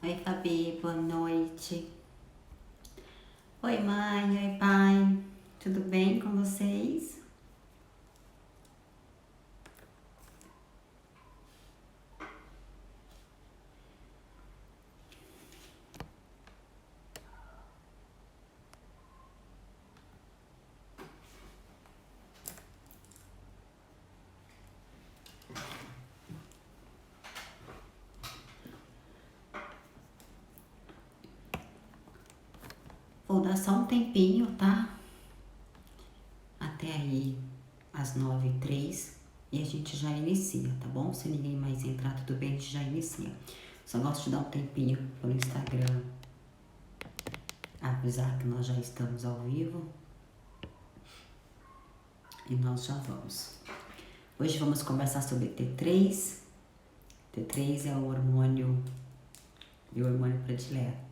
Oi, Fabi, boa noite. Oi, mãe, oi, pai. Tudo bem com vocês? Vou dar só um tempinho, tá? Até aí, às 9h03, e a gente já inicia, tá bom? Se ninguém mais entrar, tudo bem, a gente já inicia. Só gosto de dar um tempinho pro Instagram avisar que nós já estamos ao vivo. E nós já vamos. Hoje vamos conversar sobre T3. T3 é o hormônio, meu hormônio predileto.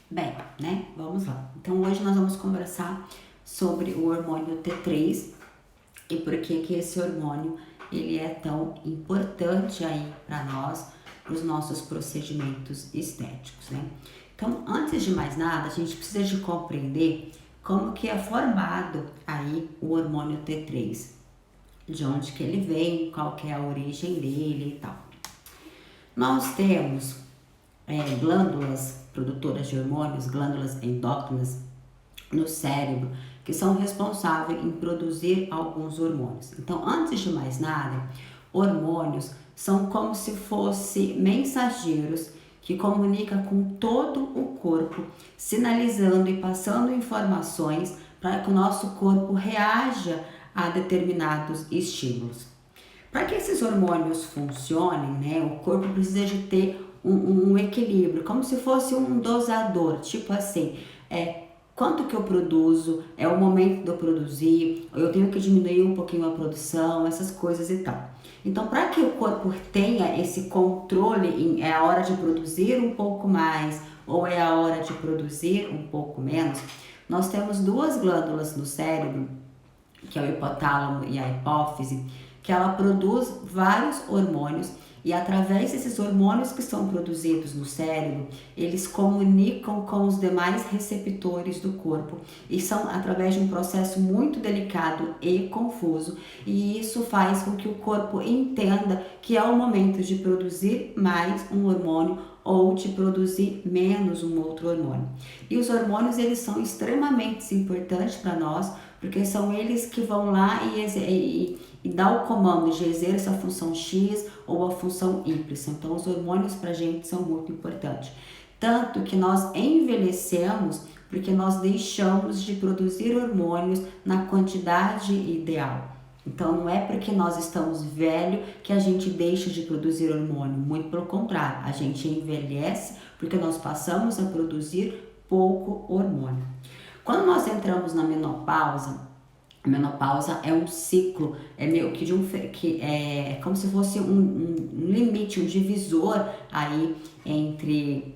Bem, né? Vamos lá. Então hoje nós vamos conversar sobre o hormônio T3 e por que esse hormônio ele é tão importante aí para nós, para os nossos procedimentos estéticos, né? Então, antes de mais nada, a gente precisa de compreender como que é formado aí o hormônio T3, de onde que ele vem, qual que é a origem dele e tal. Nós temos glândulas produtoras de hormônios, glândulas endócrinas no cérebro, que são responsáveis em produzir alguns hormônios. Então, antes de mais nada, hormônios são como se fossem mensageiros que comunicam com todo o corpo, sinalizando e passando informações para que o nosso corpo reaja a determinados estímulos. Para que esses hormônios funcionem, né, o corpo precisa de ter um equilíbrio, como se fosse um dosador, tipo assim, quanto que eu produzo, é o momento de eu produzir, eu tenho que diminuir um pouquinho a produção, essas coisas e tal. Então, para que o corpo tenha esse controle, é a hora de produzir um pouco mais ou é a hora de produzir um pouco menos, nós temos duas glândulas no cérebro, que é o hipotálamo e a hipófise, que ela produz vários hormônios e através desses hormônios que são produzidos no cérebro, eles comunicam com os demais receptores do corpo e são através de um processo muito delicado e confuso, e isso faz com que o corpo entenda que é o momento de produzir mais um hormônio ou de produzir menos um outro hormônio. E os hormônios, eles são extremamente importantes para nós, porque são eles que vão lá e dá o comando de exercer a função X ou a função Y. Então, os hormônios para a gente são muito importantes. Tanto que nós envelhecemos porque nós deixamos de produzir hormônios na quantidade ideal. Então, não é porque nós estamos velhos que a gente deixa de produzir hormônio. Muito pelo contrário, a gente envelhece porque nós passamos a produzir pouco hormônio. Quando nós entramos na menopausa, a menopausa é um ciclo, é meio que é como se fosse um limite, um divisor aí entre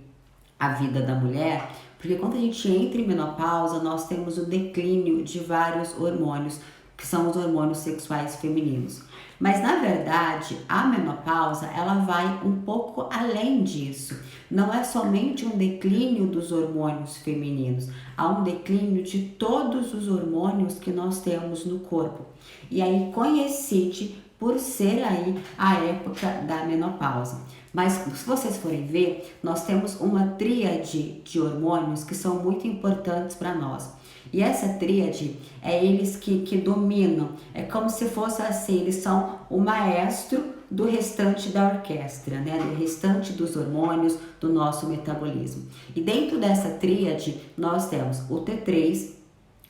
a vida da mulher, porque quando a gente entra em menopausa, nós temos o declínio de vários hormônios, que são os hormônios sexuais femininos. Mas na verdade, a menopausa, ela vai um pouco além disso. Não é somente um declínio dos hormônios femininos, há um declínio de todos os hormônios que nós temos no corpo. E aí coincide por ser aí a época da menopausa. Mas se vocês forem ver, nós temos uma tríade de hormônios que são muito importantes para nós. E essa tríade é eles que dominam, é como se fosse assim, eles são o maestro do restante da orquestra, né? Do restante dos hormônios do nosso metabolismo. E dentro dessa tríade, nós temos o T3,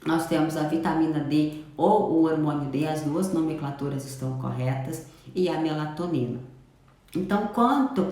nós temos a vitamina D ou o hormônio D, as duas nomenclaturas estão corretas, e a melatonina. Então, quanto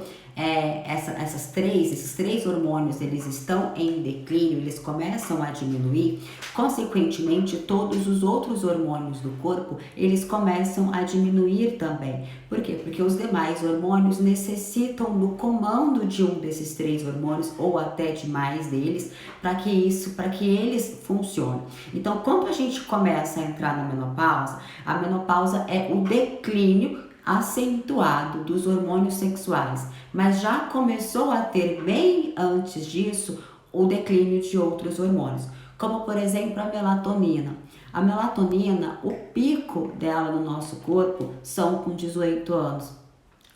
esses três hormônios eles estão em declínio, eles começam a diminuir, consequentemente todos os outros hormônios do corpo eles começam a diminuir também. Por quê? Porque os demais hormônios necessitam do comando de um desses três hormônios ou até de mais deles para que eles funcionem. Então, quando a gente começa a entrar na menopausa, a menopausa é o declínio acentuado dos hormônios sexuais, mas já começou a ter bem antes disso o declínio de outros hormônios, como por exemplo a melatonina. A melatonina, o pico dela no nosso corpo são com 18 anos.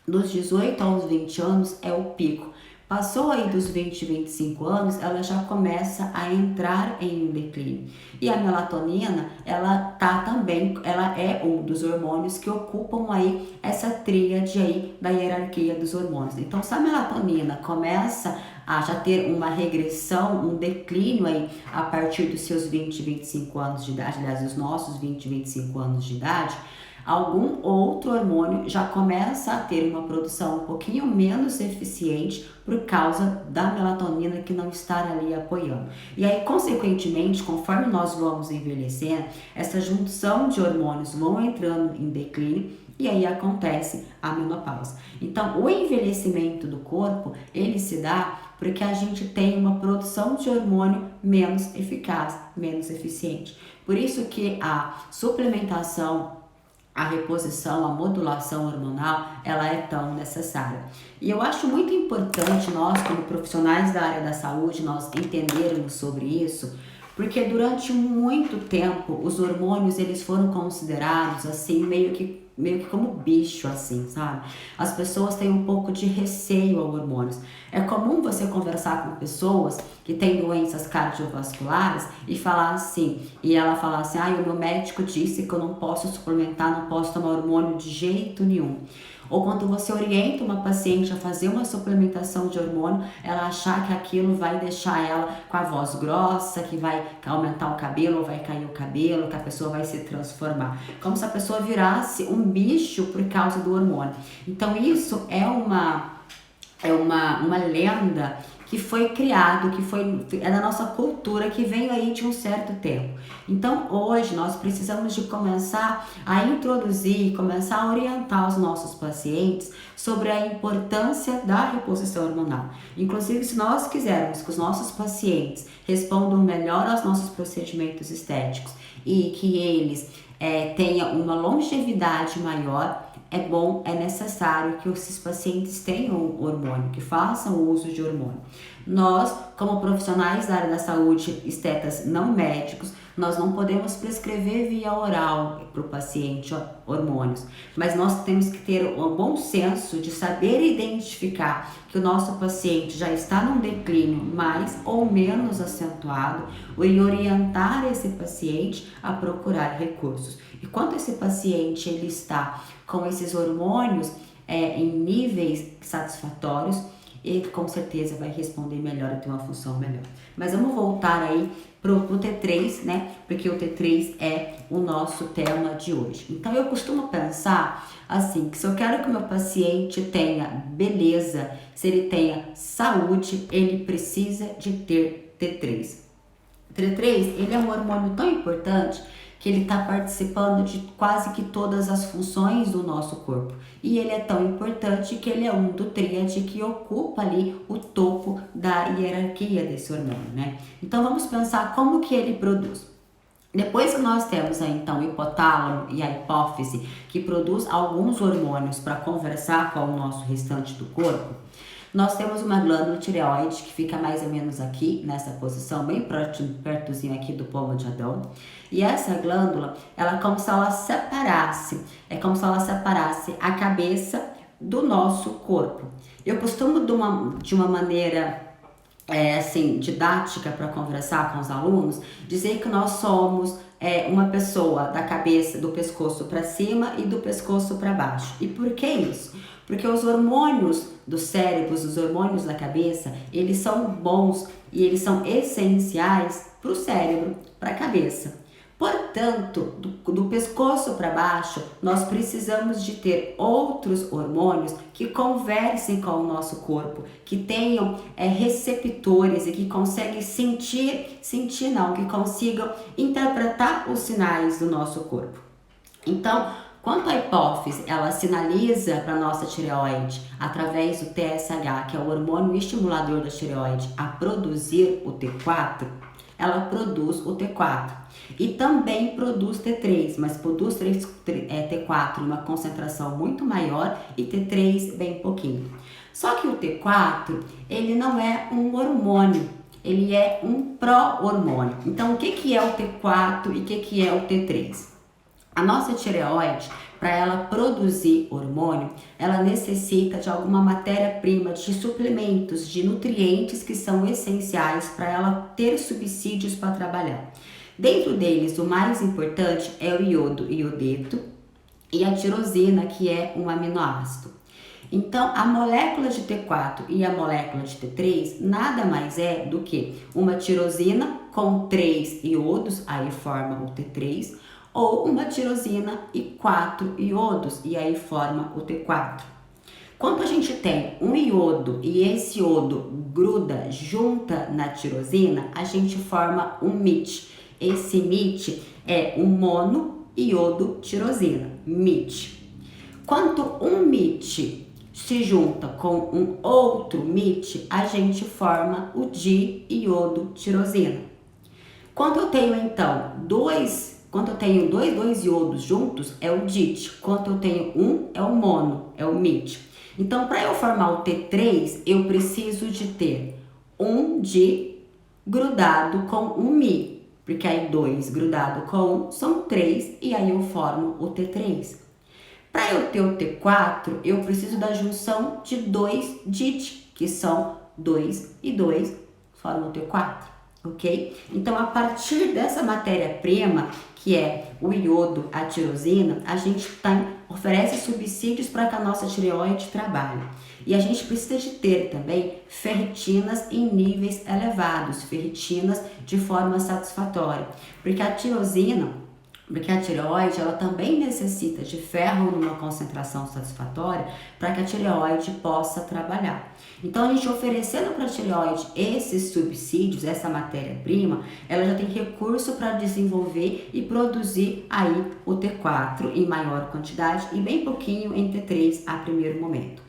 Dos 18 aos 20 anos é o pico. Passou aí dos 20, 25 anos, ela já começa a entrar em um declínio. E a melatonina, ela é um dos hormônios que ocupam aí essa tríade aí da hierarquia dos hormônios. Então, se a melatonina começa a já ter uma regressão, um declínio aí a partir dos seus 20, 25 anos de idade, aliás, os nossos 20, 25 anos de idade, algum outro hormônio já começa a ter uma produção um pouquinho menos eficiente por causa da melatonina que não está ali apoiando. E aí, consequentemente, conforme nós vamos envelhecendo, essa junção de hormônios vão entrando em declínio e aí acontece a menopausa. Então, o envelhecimento do corpo, ele se dá porque a gente tem uma produção de hormônio menos eficaz, menos eficiente. Por isso que a suplementação, a reposição, a modulação hormonal, ela é tão necessária. E eu acho muito importante nós, como profissionais da área da saúde, nós entendermos sobre isso, porque durante muito tempo os hormônios eles foram considerados assim meio que como bicho, assim, sabe? As pessoas têm um pouco de receio a hormônios. É comum você conversar com pessoas que têm doenças cardiovasculares e ela falar assim, o meu médico disse que eu não posso suplementar, não posso tomar hormônio de jeito nenhum. Ou quando você orienta uma paciente a fazer uma suplementação de hormônio, ela achar que aquilo vai deixar ela com a voz grossa, que vai aumentar o cabelo ou vai cair o cabelo, que a pessoa vai se transformar. Como se a pessoa virasse um bicho por causa do hormônio. Então isso é uma lenda que foi criado, é da nossa cultura, que veio aí de um certo tempo. Então hoje nós precisamos de começar a introduzir, começar a orientar os nossos pacientes sobre a importância da reposição hormonal. Inclusive, se nós quisermos que os nossos pacientes respondam melhor aos nossos procedimentos estéticos e que eles tenham uma longevidade maior, é necessário que esses pacientes tenham hormônio, que façam o uso de hormônio. Nós, como profissionais da área da saúde, estetas não médicos, nós não podemos prescrever via oral para o paciente hormônios, mas nós temos que ter um bom senso de saber identificar que o nosso paciente já está num declínio mais ou menos acentuado e orientar esse paciente a procurar recursos. E quando esse paciente ele está com esses hormônios em níveis satisfatórios, ele com certeza vai responder melhor e ter uma função melhor. Mas vamos voltar aí pro T3, né? Porque o T3 é o nosso tema de hoje. Então eu costumo pensar assim, que se eu quero que o meu paciente tenha beleza, se ele tenha saúde, ele precisa de ter T3. O T3, ele é um hormônio tão importante que ele está participando de quase que todas as funções do nosso corpo. E ele é tão importante que ele é um do tríade que ocupa ali o topo da hierarquia desse hormônio, né? Então vamos pensar como que ele produz. Depois que nós temos aí, então, o hipotálamo e a hipófise, que produz alguns hormônios para conversar com o nosso restante do corpo, nós temos uma glândula tireoide que fica mais ou menos aqui, nessa posição, bem pertozinho aqui do pomo de Adão. E essa glândula, ela é como se ela separasse a cabeça do nosso corpo. Eu costumo de uma maneira assim, didática para conversar com os alunos, dizer que nós somos uma pessoa da cabeça, do pescoço para cima e do pescoço para baixo. E por que isso? Porque os hormônios do cérebro, os hormônios da cabeça, eles são bons e eles são essenciais para o cérebro, para a cabeça. Portanto, do pescoço para baixo, nós precisamos de ter outros hormônios que conversem com o nosso corpo, que tenham receptores e que conseguem que consigam interpretar os sinais do nosso corpo. Então, quanto à hipófise, ela sinaliza para a nossa tireoide, através do TSH, que é o hormônio estimulador da tireoide, a produzir o T4, ela produz o T4 e também produz T3, mas produz T4 em uma concentração muito maior e T3 bem pouquinho. Só que o T4, ele não é um hormônio, ele é um pró-hormônio. Então, o que é o T4 e o que é o T3? A nossa tireoide, para ela produzir hormônio, ela necessita de alguma matéria-prima, de suplementos, de nutrientes que são essenciais para ela ter subsídios para trabalhar. Dentro deles, o mais importante é o iodo, iodeto, e a tirosina, que é um aminoácido. Então, a molécula de T4 e a molécula de T3 nada mais é do que uma tirosina com 3 iodos, aí forma o T3, ou uma tirosina e 4 iodos, e aí forma o T4. Quando a gente tem um iodo e esse iodo gruda, junta na tirosina, a gente forma um MIT. Esse MIT é um mono iodo tirosina, MIT. Quando um MIT se junta com um outro MIT, a gente forma o di-iodo tirosina. Quando eu tenho então dois iodos juntos, é o DIT. Quando eu tenho um, é o mono, é o MIT. Então, para eu formar o T3, eu preciso de ter um di grudado com um mi. Porque aí 2 grudado com 1 são 3 e aí eu formo o T3. Para eu ter o T4, eu preciso da junção de 2 DIT, que são 2 e 2 formam o T4. Ok? Então, a partir dessa matéria-prima, que é o iodo, a tirosina, a gente oferece subsídios para que a nossa tireoide trabalhe. E a gente precisa de ter também ferritinas em níveis elevados, ferritinas de forma satisfatória, porque a tireoide, ela também necessita de ferro numa concentração satisfatória para que a tireoide possa trabalhar. Então, a gente oferecendo para a tireoide esses subsídios, essa matéria-prima, ela já tem recurso para desenvolver e produzir aí o T4 em maior quantidade e bem pouquinho em T3 a primeiro momento.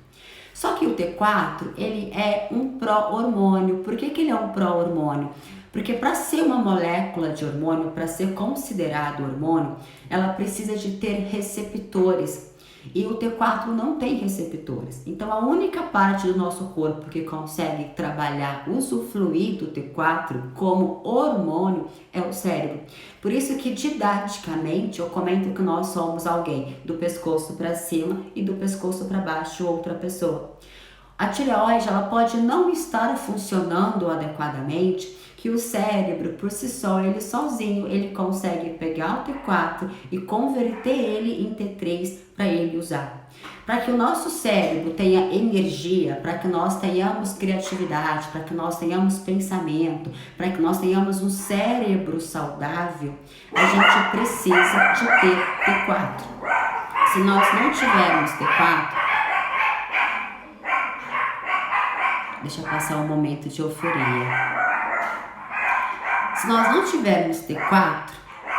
Só que o T4, ele é um pró-hormônio. Por que ele é um pró-hormônio? Porque para ser uma molécula de hormônio, para ser considerado hormônio, ela precisa de ter receptores. E o T4 não tem receptores. Então, a única parte do nosso corpo que consegue trabalhar, usufruir do T4 como hormônio é o cérebro. Por isso que, didaticamente, eu comento que nós somos alguém do pescoço para cima e do pescoço para baixo, outra pessoa. A tireoide, ela pode não estar funcionando adequadamente, que o cérebro, por si só, ele sozinho, ele consegue pegar o T4 e converter ele em T3 para ele usar. Para que o nosso cérebro tenha energia, para que nós tenhamos criatividade, para que nós tenhamos pensamento, para que nós tenhamos um cérebro saudável, a gente precisa de ter T4. Se nós não tivermos T4, deixa eu passar um momento de euforia. Se nós não tivermos T4,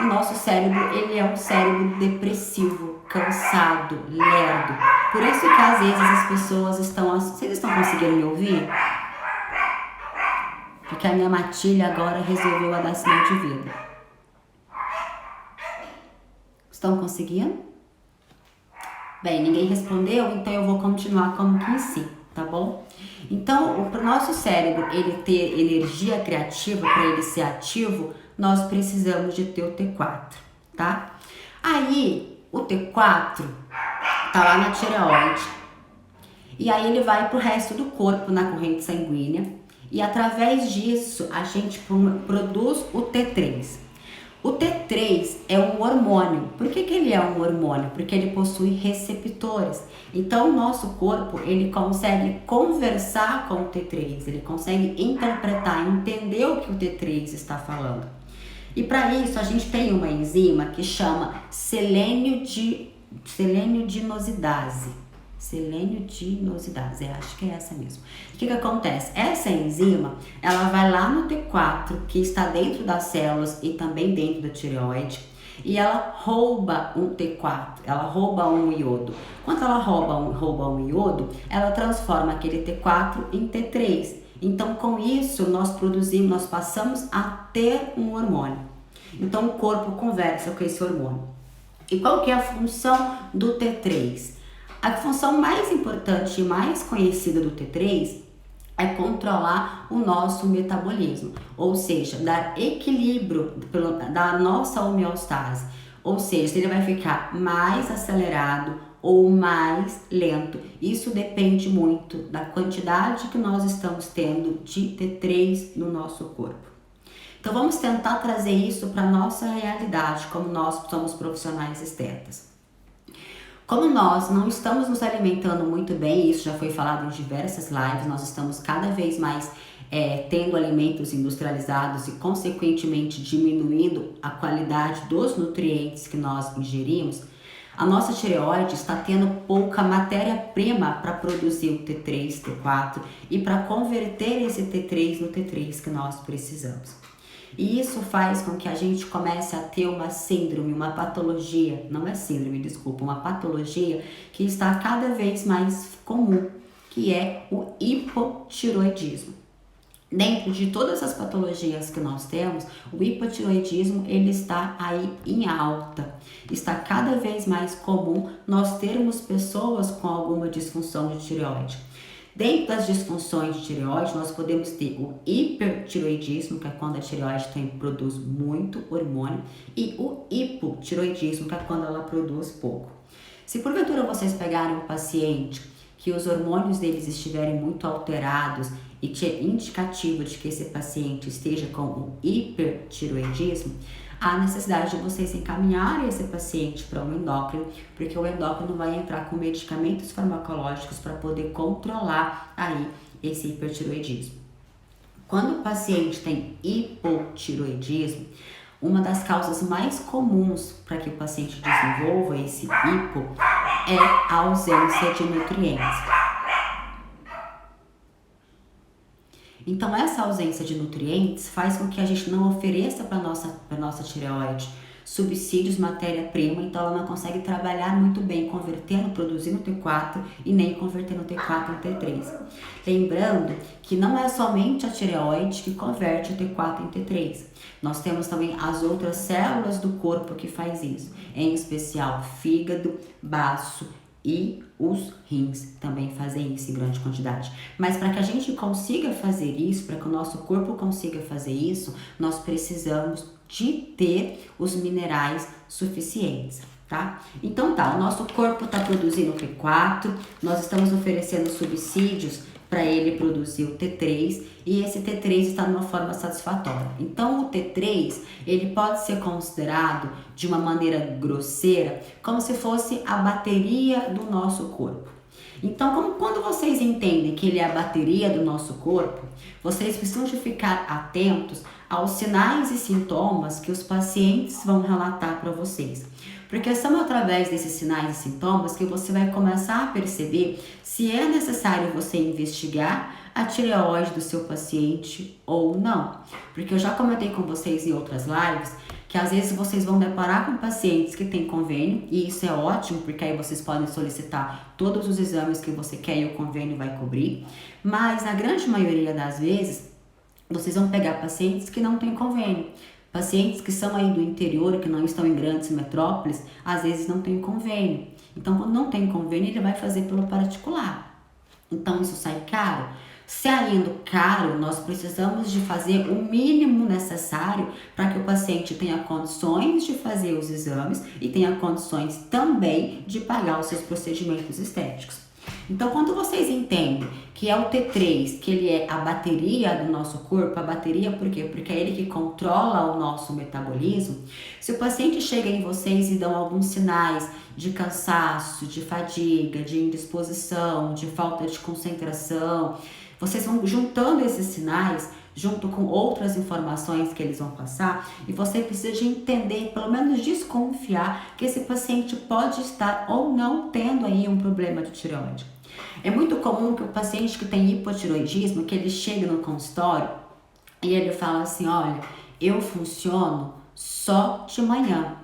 o nosso cérebro, ele é um cérebro depressivo, cansado, lerdo. Por isso que às vezes as pessoas estão... Vocês estão conseguindo me ouvir? Porque a minha matilha agora resolveu a dar sinal de vida. Estão conseguindo? Bem, ninguém respondeu, então eu vou continuar como que em si, tá bom? Então, para o nosso cérebro ele ter energia criativa, para ele ser ativo, nós precisamos de ter o T4, tá? Aí, o T4 tá lá na tireoide e aí ele vai para o resto do corpo na corrente sanguínea e através disso a gente produz o T3. O T3 é um hormônio. Por que ele é um hormônio? Porque ele possui receptores. Então o nosso corpo ele consegue conversar com o T3, ele consegue interpretar, entender o que o T3 está falando. E para isso a gente tem uma enzima que chama seleniodinosidase. Seleniodinosidase, acho que é essa mesmo. O que acontece? Essa enzima, ela vai lá no T4, que está dentro das células e também dentro da tireoide, e ela rouba um T4, ela rouba um iodo. Quando ela rouba um iodo, ela transforma aquele T4 em T3. Então, com isso, nós passamos a ter um hormônio. Então, o corpo conversa com esse hormônio. E qual que é a função do T3? A função mais importante e mais conhecida do T3 é controlar o nosso metabolismo, ou seja, dar equilíbrio da nossa homeostase, ou seja, ele vai ficar mais acelerado ou mais lento. Isso depende muito da quantidade que nós estamos tendo de T3 no nosso corpo. Então vamos tentar trazer isso para a nossa realidade, como nós somos profissionais estetas. Como nós não estamos nos alimentando muito bem, isso já foi falado em diversas lives, nós estamos cada vez mais tendo alimentos industrializados e consequentemente diminuindo a qualidade dos nutrientes que nós ingerimos, a nossa tireoide está tendo pouca matéria-prima para produzir o T3, T4 e para converter esse T3 no T3 que nós precisamos. E isso faz com que a gente comece a ter uma síndrome, uma patologia, não é síndrome, desculpa, uma patologia que está cada vez mais comum, que é o hipotiroidismo. Dentro de todas as patologias que nós temos, o hipotiroidismo ele está aí em alta. Está cada vez mais comum nós termos pessoas com alguma disfunção de tireoide. Dentro das disfunções de tireoide, nós podemos ter o hipertiroidismo, que é quando a tireoide produz muito hormônio, e o hipotiroidismo, que é quando ela produz pouco. Se porventura vocês pegarem um paciente que os hormônios deles estiverem muito alterados e que é indicativo de que esse paciente esteja com o hipertiroidismo, há necessidade de vocês encaminharem esse paciente para um endócrino, porque o endócrino vai entrar com medicamentos farmacológicos para poder controlar aí esse hipertiroidismo. Quando o paciente tem hipotiroidismo, uma das causas mais comuns para que o paciente desenvolva esse hipo é a ausência de nutrientes. Então, essa ausência de nutrientes faz com que a gente não ofereça para a nossa tireoide subsídios, matéria-prima, então ela não consegue trabalhar muito bem, produzindo T4 e nem convertendo T4 em T3. Lembrando que não é somente a tireoide que converte o T4 em T3. Nós temos também as outras células do corpo que faz isso, em especial fígado, baço e os rins também fazem isso em grande quantidade. Mas para que a gente consiga fazer isso, para que o nosso corpo consiga fazer isso, nós precisamos de ter os minerais suficientes, tá? Então tá, o nosso corpo está produzindo o T4, nós estamos oferecendo subsídios para ele produzir o T3 e esse T3 está numa forma satisfatória. Então o T3 ele pode ser considerado de uma maneira grosseira como se fosse a bateria do nosso corpo. Então, quando vocês entendem que ele é a bateria do nosso corpo, vocês precisam de ficar atentos aos sinais e sintomas que os pacientes vão relatar para vocês. Porque são através desses sinais e sintomas que você vai começar a perceber se é necessário você investigar a tireoide do seu paciente ou não. Porque eu já comentei com vocês em outras lives que às vezes vocês vão deparar com pacientes que têm convênio, e isso é ótimo, porque aí vocês podem solicitar todos os exames que você quer e o convênio vai cobrir. Mas na grande maioria das vezes, vocês vão pegar pacientes que não têm convênio. Pacientes que são aí do interior, que não estão em grandes metrópoles, às vezes não tem convênio. Então, quando não tem convênio, ele vai fazer pelo particular. Então, isso sai caro. Saindo caro, nós precisamos de fazer o mínimo necessário para que o paciente tenha condições de fazer os exames e tenha condições também de pagar os seus procedimentos estéticos. Então, quando vocês entendem que é o T3, que ele é a bateria do nosso corpo, a bateria por quê? Porque é ele que controla o nosso metabolismo. Se o paciente chega em vocês e dão alguns sinais de cansaço, de fadiga, de indisposição, de falta de concentração, vocês vão juntando esses sinais junto com outras informações que eles vão passar, e você precisa de entender, pelo menos desconfiar, que esse paciente pode estar ou não tendo aí um problema de tireoide. É muito comum que o paciente que tem hipotireoidismo, que ele chega no consultório e ele fala assim, olha, eu funciono só de manhã.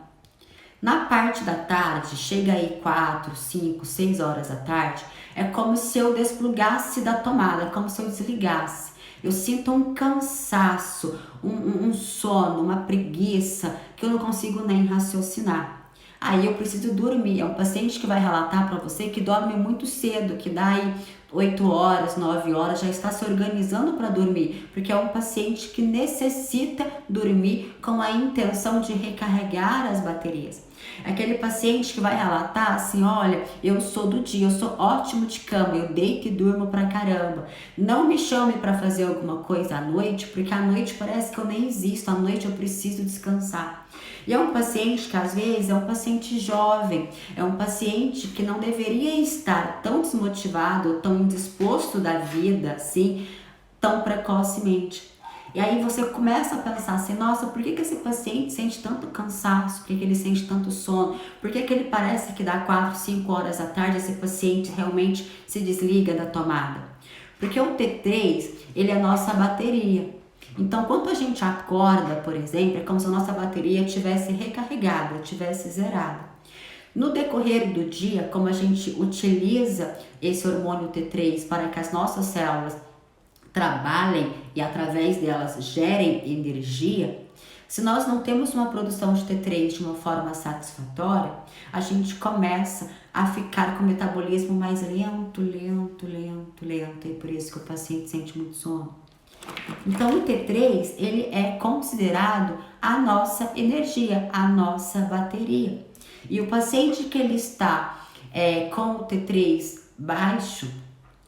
Na parte da tarde, chega aí 4, 5, 6 horas da tarde, é como se eu desplugasse da tomada, é como se eu desligasse. Eu sinto um cansaço, um sono, uma preguiça, que eu não consigo nem raciocinar. Aí eu preciso dormir. É um paciente que vai relatar para você que dorme muito cedo, que dá aí 8 horas, 9 horas, já está se organizando para dormir, porque é um paciente que necessita dormir com a intenção de recarregar as baterias. Aquele paciente que vai relatar assim, olha, eu sou do dia, eu sou ótimo de cama, eu deito e durmo pra caramba. Não me chame para fazer alguma coisa à noite, porque à noite parece que eu nem existo, à noite eu preciso descansar. E é um paciente que às vezes é um paciente jovem, é um paciente que não deveria estar tão desmotivado, tão indisposto da vida, assim, tão precocemente. E aí você começa a pensar assim, nossa, por que esse paciente sente tanto cansaço? Por que ele sente tanto sono? Por que ele parece que dá 4, 5 horas da tarde esse paciente realmente se desliga da tomada? Porque o T3, ele é a nossa bateria. Então, quando a gente acorda, por exemplo, é como se a nossa bateria tivesse recarregada, tivesse zerada. No decorrer do dia, como a gente utiliza esse hormônio T3 para que as nossas células trabalhem e através delas gerem energia, se nós não temos uma produção de T3 de uma forma satisfatória, a gente começa a ficar com o metabolismo mais lento, e por isso que o paciente sente muito sono. Então o T3, ele é considerado a nossa energia, a nossa bateria. E o paciente que ele está com o T3 baixo,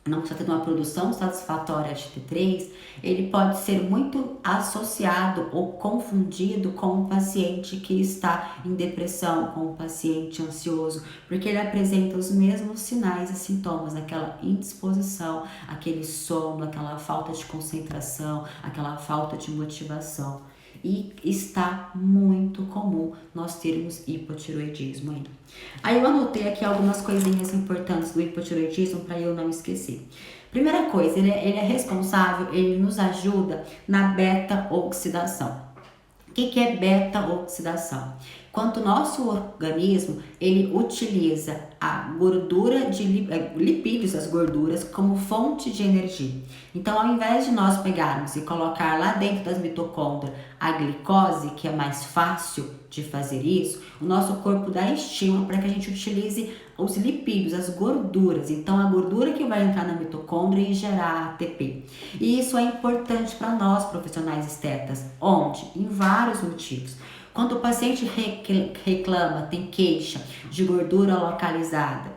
não está tendo uma produção satisfatória de T3, ele pode ser muito associado ou confundido com o paciente que está em depressão, com o paciente ansioso, porque ele apresenta os mesmos sinais e sintomas, aquela indisposição, aquele sono, aquela falta de concentração, aquela falta de motivação. E está muito comum nós termos hipotireoidismo ainda. Aí eu anotei aqui algumas coisinhas importantes do hipotireoidismo para eu não esquecer. Primeira coisa, ele é responsável, ele nos ajuda na beta-oxidação. O que é beta-oxidação? Quando o nosso organismo, ele utiliza a gordura de lipídios, as gorduras, como fonte de energia. Então, ao invés de nós pegarmos e colocar lá dentro das mitocôndrias a glicose, que é mais fácil de fazer isso, o nosso corpo dá estímulo para que a gente utilize os lipídios, as gorduras. Então, a gordura que vai entrar na mitocôndria e gerar ATP. E isso é importante para nós, profissionais estetas. Onde? Em vários motivos. Quando o paciente reclama, tem queixa de gordura localizada,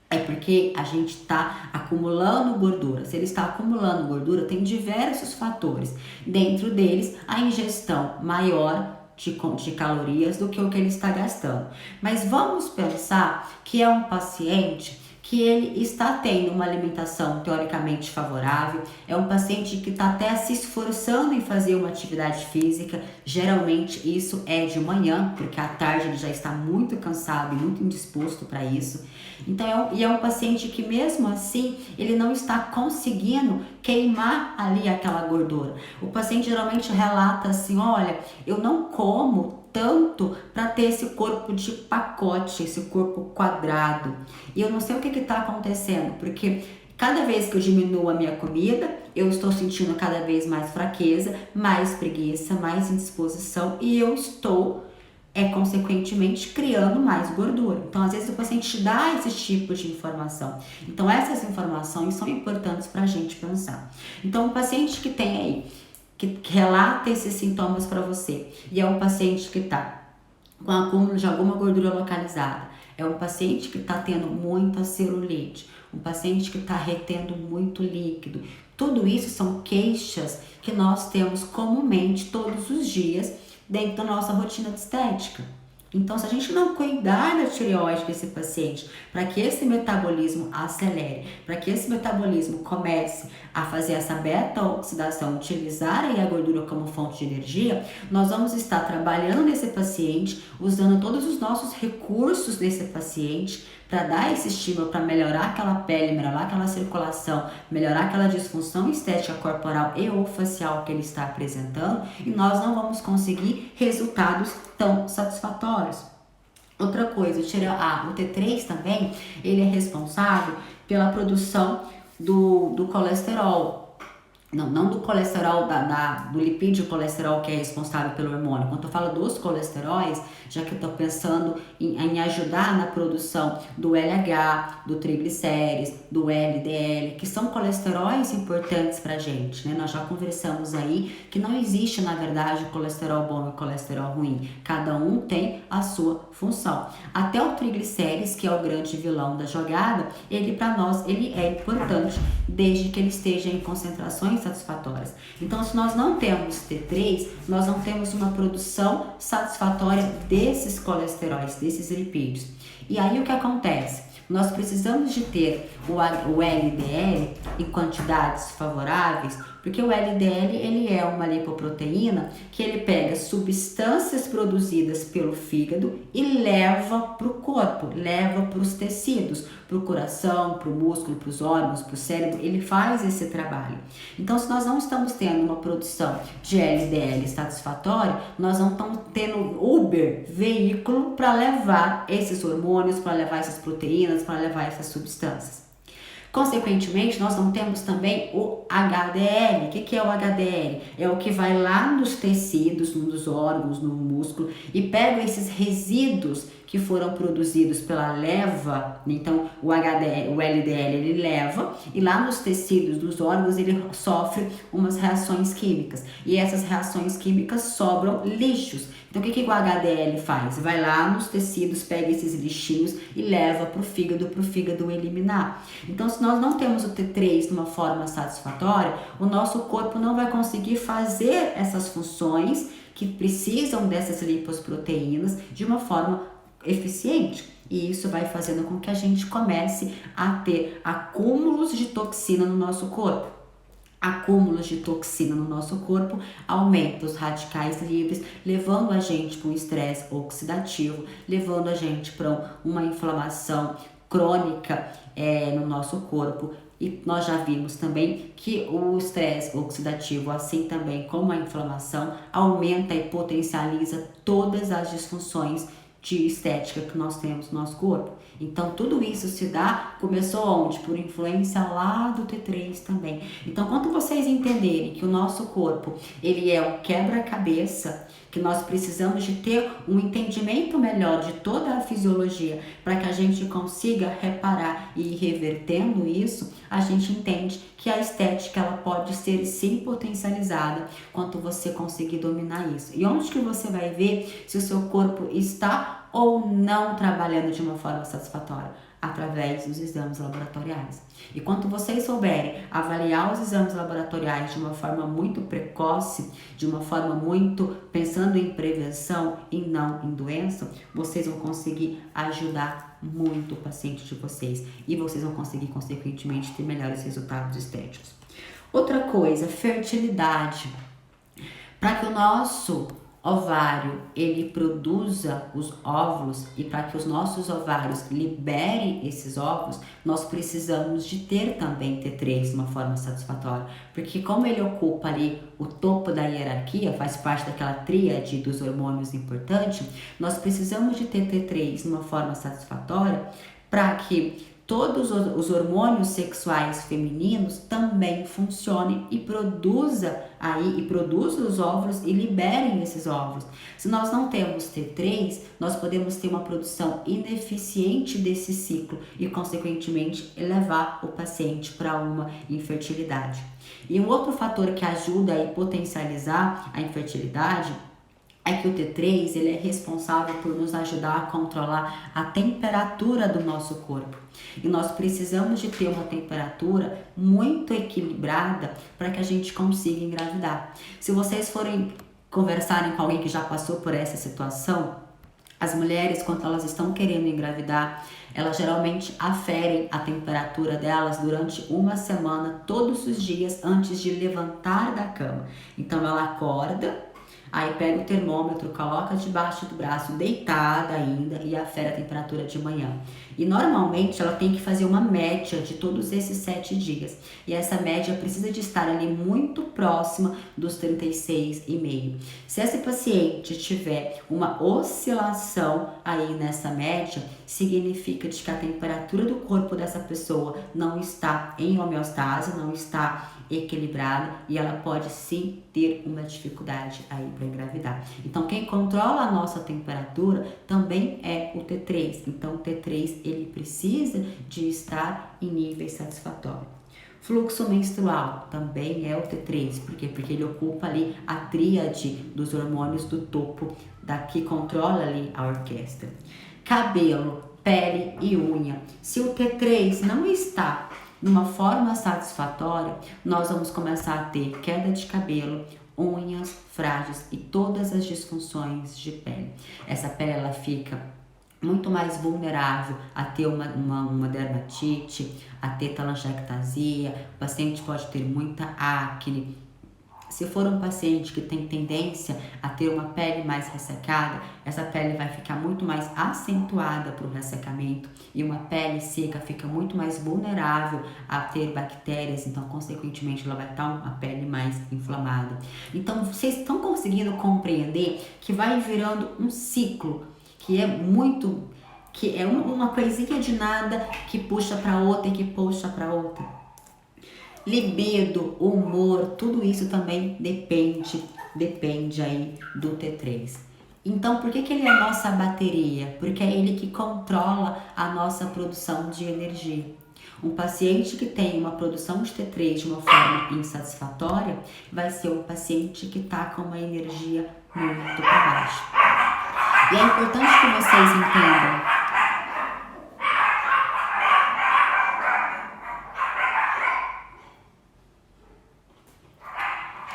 é porque a gente está acumulando gordura. Se ele está acumulando gordura, tem diversos fatores. Dentro deles, a ingestão maior de calorias do que o que ele está gastando. Mas vamos pensar que é um paciente que ele está tendo uma alimentação teoricamente favorável, é um paciente que está até se esforçando em fazer uma atividade física, geralmente isso é de manhã, porque à tarde ele já está muito cansado e muito indisposto para isso. Então, é um paciente que mesmo assim, ele não está conseguindo queimar ali aquela gordura. O paciente geralmente relata assim, olha, eu não como tanto para ter esse corpo de pacote, esse corpo quadrado. E eu não sei o que está acontecendo, porque cada vez que eu diminuo a minha comida, eu estou sentindo cada vez mais fraqueza, mais preguiça, mais indisposição e eu estou, consequentemente, criando mais gordura. Então, às vezes, o paciente dá esse tipo de informação. Então, essas informações são importantes para a gente pensar. Então, o paciente que tem aí, que relata esses sintomas para você, e é um paciente que está com acúmulo de alguma gordura localizada, é um paciente que está tendo muita celulite, um paciente que está retendo muito líquido. Tudo isso são queixas que nós temos comumente todos os dias dentro da nossa rotina de estética. Então, se a gente não cuidar da tireoide desse paciente, para que esse metabolismo acelere, para que esse metabolismo comece a fazer essa beta-oxidação, utilizar aí a gordura como fonte de energia, nós vamos estar trabalhando nesse paciente, usando todos os nossos recursos desse paciente, para dar esse estímulo, para melhorar aquela pele, melhorar aquela circulação, melhorar aquela disfunção estética corporal e ou facial que ele está apresentando, e nós não vamos conseguir resultados tão satisfatórios. Outra coisa, o T3 também, ele é responsável pela produção do colesterol. Não do colesterol, do lipídio colesterol que é responsável pelo hormônio. Quando eu falo dos colesteróis, já que eu estou pensando em ajudar na produção do LH, do triglicérides, do LDL, que são colesteróis importantes pra gente, né? Nós já conversamos aí que não existe, na verdade, colesterol bom e colesterol ruim. Cada um tem a sua função. Até o triglicérides, que é o grande vilão da jogada, ele para nós ele é importante desde que ele esteja em concentrações satisfatórias. Então, se nós não temos T3, nós não temos uma produção satisfatória desses colesteróis, desses lipídios. E aí o que acontece? Nós precisamos de ter o LDL em quantidades favoráveis, porque o LDL ele é uma lipoproteína que ele pega substâncias produzidas pelo fígado e leva para o corpo, leva para os tecidos, para o coração, para o músculo, para os órgãos, para o cérebro, ele faz esse trabalho. Então, se nós não estamos tendo uma produção de LDL satisfatória, nós não estamos tendo veículo para levar esses hormônios, para levar essas proteínas, para levar essas substâncias. Consequentemente, nós não temos também o HDL. O que é o HDL? É o que vai lá nos tecidos, nos órgãos, no músculo e pega esses resíduos que foram produzidos pela leva. Então, o LDL ele leva e lá nos tecidos dos órgãos ele sofre umas reações químicas e essas reações químicas sobram lixos. Então, o que o HDL faz? Vai lá nos tecidos, pega esses lixinhos e leva para o fígado eliminar. Então, se nós não temos o T3 de uma forma satisfatória, o nosso corpo não vai conseguir fazer essas funções que precisam dessas liposproteínas de uma forma eficiente. E isso vai fazendo com que a gente comece a ter acúmulos de toxina no nosso corpo. Acúmulos de toxina no nosso corpo aumenta os radicais livres, levando a gente para um estresse oxidativo, levando a gente para uma inflamação crônica no nosso corpo. E nós já vimos também que o estresse oxidativo, assim também como a inflamação, aumenta e potencializa todas as disfunções de estética que nós temos no nosso corpo. Então, tudo isso começou onde? Por influência lá do T3 também. Então, quando vocês entenderem que o nosso corpo, ele é um quebra-cabeça, que nós precisamos de ter um entendimento melhor de toda a fisiologia para que a gente consiga reparar e ir revertendo isso, a gente entende que a estética ela pode ser sim potencializada quando você conseguir dominar isso. E onde que você vai ver se o seu corpo está ou não trabalhando de uma forma satisfatória? Através dos exames laboratoriais. E quando vocês souberem avaliar os exames laboratoriais de uma forma muito precoce, de uma forma muito pensando em prevenção e não em doença, vocês vão conseguir ajudar muito o paciente de vocês e vocês vão conseguir, consequentemente, ter melhores resultados estéticos. Outra coisa, fertilidade. Para que o nosso ovário ele produza os óvulos e para que os nossos ovários liberem esses óvulos, nós precisamos de ter também T3 de uma forma satisfatória, porque como ele ocupa ali o topo da hierarquia, faz parte daquela tríade dos hormônios importante, nós precisamos de ter T3 de uma forma satisfatória para que todos os hormônios sexuais femininos também funcionem e produza os óvulos e liberem esses óvulos. Se nós não temos T3, nós podemos ter uma produção ineficiente desse ciclo e, consequentemente, levar o paciente para uma infertilidade. E um outro fator que ajuda a potencializar a infertilidade é que o T3 ele é responsável por nos ajudar a controlar a temperatura do nosso corpo. E nós precisamos de ter uma temperatura muito equilibrada para que a gente consiga engravidar. Se vocês forem conversarem com alguém que já passou por essa situação, as mulheres, quando elas estão querendo engravidar, elas geralmente aferem a temperatura delas durante uma semana, todos os dias, antes de levantar da cama. Então ela acorda, aí pega o termômetro, coloca debaixo do braço, deitada ainda, e afere a temperatura de manhã. E normalmente ela tem que fazer uma média de todos esses 7 dias. E essa média precisa de estar ali muito próxima dos 36,5. Se essa paciente tiver uma oscilação aí nessa média, significa de que a temperatura do corpo dessa pessoa não está em homeostase, não está equilibrada, e ela pode sim ter uma dificuldade aí para engravidar. Então quem controla a nossa temperatura também é o T3. Então o T3 ele precisa de estar em níveis satisfatórios. Fluxo menstrual também é o T3. Por quê? Porque ele ocupa ali a tríade dos hormônios do topo, que controla ali a orquestra. Cabelo, pele e unha. Se o T3 não está numa forma satisfatória, nós vamos começar a ter queda de cabelo, unhas frágeis e todas as disfunções de pele. Essa pele ela fica muito mais vulnerável a ter uma dermatite, a ter telangiectasia, o paciente pode ter muita acne. Se for um paciente que tem tendência a ter uma pele mais ressecada, essa pele vai ficar muito mais acentuada para o ressecamento, e uma pele seca fica muito mais vulnerável a ter bactérias, então consequentemente ela vai estar uma pele mais inflamada. Então vocês estão conseguindo compreender que vai virando um ciclo, que é uma coisinha de nada que puxa para outra e que puxa para outra. Libido, humor, tudo isso também depende aí do T3. Então, por que ele é a nossa bateria? Porque é ele que controla a nossa produção de energia. Um paciente que tem uma produção de T3 de uma forma insatisfatória vai ser um paciente que está com uma energia muito para baixo. E é importante que vocês entendam.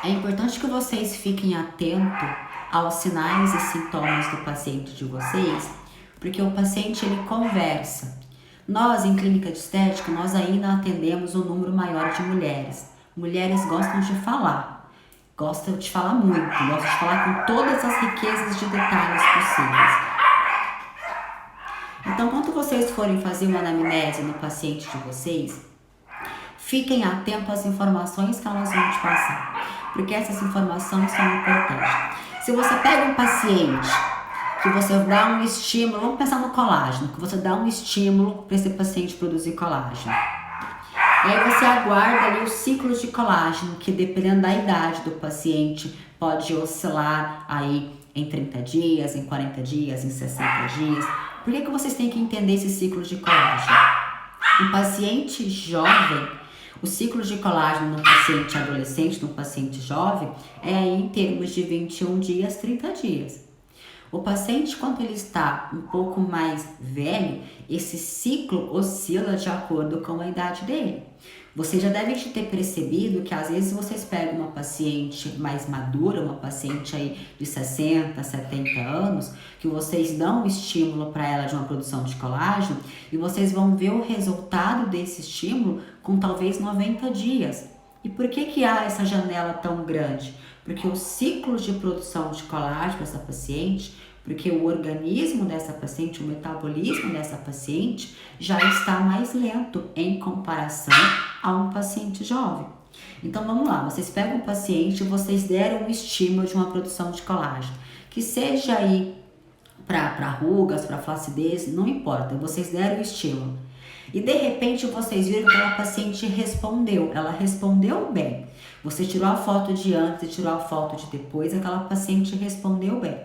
É importante que vocês fiquem atentos aos sinais e sintomas do paciente de vocês, porque o paciente ele conversa. Nós, em clínica de estética, nós ainda atendemos um número maior de mulheres. Mulheres gostam de falar muito, gostam de falar com todas as riquezas de detalhes possíveis. Então, quando vocês forem fazer uma anamnese no paciente de vocês, fiquem atentos às informações que elas vão te passar, porque essas informações são importantes. Se você pega um paciente que você dá um estímulo, vamos pensar no colágeno, que você dá um estímulo para esse paciente produzir colágeno. E aí você aguarda ali o ciclo de colágeno, que dependendo da idade do paciente, pode oscilar aí em 30 dias, em 40 dias, em 60 dias. Por que vocês têm que entender esse ciclo de colágeno? Um paciente jovem, o ciclo de colágeno no paciente adolescente, no paciente jovem, é aí em termos de 21 dias, 30 dias. O paciente, quando ele está um pouco mais velho, esse ciclo oscila de acordo com a idade dele. Vocês já devem ter percebido que às vezes vocês pegam uma paciente mais madura, uma paciente aí de 60, 70 anos, que vocês dão um estímulo para ela de uma produção de colágeno e vocês vão ver o resultado desse estímulo com talvez 90 dias. E por que há essa janela tão grande? Porque o ciclo de produção de colágeno dessa paciente, porque o organismo dessa paciente, o metabolismo dessa paciente já está mais lento em comparação a um paciente jovem. Então vamos lá, vocês pegam um paciente e vocês deram um estímulo de uma produção de colágeno, que seja aí para rugas, para flacidez, não importa, vocês deram o estímulo. E de repente vocês viram que aquela paciente respondeu, ela respondeu bem. Você tirou a foto de antes e tirou a foto de depois, aquela paciente respondeu bem.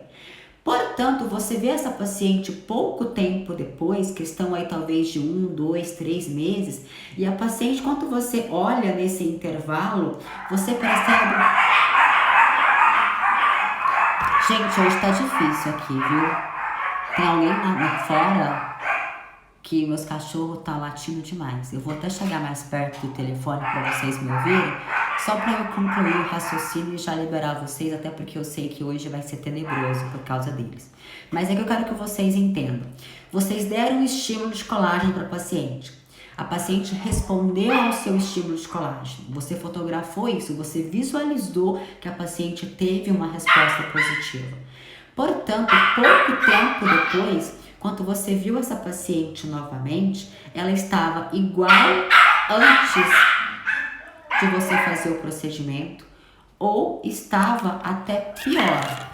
Portanto, você vê essa paciente pouco tempo depois, questão aí talvez de 1, 2, 3 meses, e a paciente, quando você olha nesse intervalo, você percebe Gente, hoje tá difícil aqui, viu? Tem alguém lá fora que meus cachorros tá latindo demais. Eu vou até chegar mais perto do telefone para vocês me ouvirem, só para eu concluir o raciocínio e já liberar vocês, até porque eu sei que hoje vai ser tenebroso por causa deles. Mas é que eu quero que vocês entendam. Vocês deram um estímulo de colágeno para a paciente. A paciente respondeu ao seu estímulo de colágeno. Você fotografou isso, você visualizou que a paciente teve uma resposta positiva. Portanto, pouco tempo depois, quando você viu essa paciente novamente, ela estava igual antes de você fazer o procedimento ou estava até pior.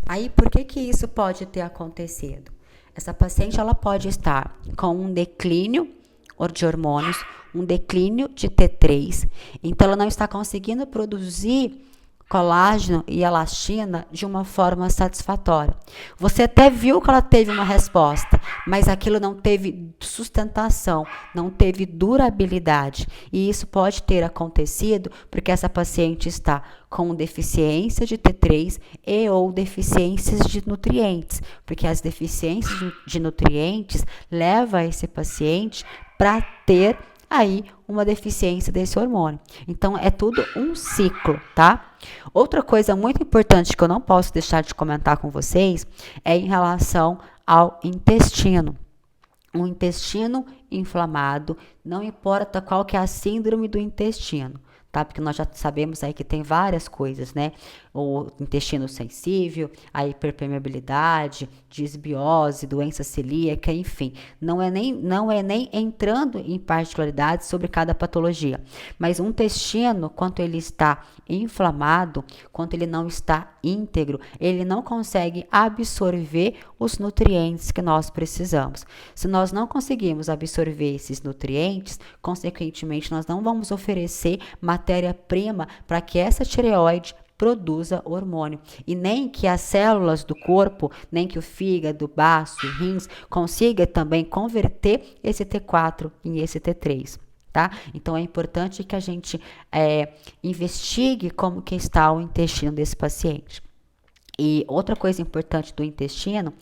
Aí, por que isso pode ter acontecido? Essa paciente ela pode estar com um declínio de hormônios, um declínio de T3, então ela não está conseguindo produzir colágeno e elastina de uma forma satisfatória. Você até viu que ela teve uma resposta, mas aquilo não teve sustentação, não teve durabilidade. E isso pode ter acontecido porque essa paciente está com deficiência de T3 e ou deficiências de nutrientes, porque as deficiências de nutrientes levam esse paciente para ter aí uma deficiência desse hormônio. Então, é tudo um ciclo, tá? Outra coisa muito importante que eu não posso deixar de comentar com vocês é em relação ao intestino. Um intestino inflamado, não importa qual que é a síndrome do intestino, tá? Porque nós já sabemos aí que tem várias coisas, né? O intestino sensível, a hiperpermeabilidade, disbiose, doença celíaca, enfim. Não é nem entrando em particularidades sobre cada patologia. Mas um intestino, quando ele está inflamado, quando ele não está íntegro, ele não consegue absorver os nutrientes que nós precisamos. Se nós não conseguimos absorver esses nutrientes, consequentemente, nós não vamos oferecer matéria-prima para que essa tireoide produza hormônio. E nem que as células do corpo, nem que o fígado, baço, rins, consiga também converter esse T4 em esse T3. Tá? Então, é importante que a gente investigue como que está o intestino desse paciente. E outra coisa importante do intestino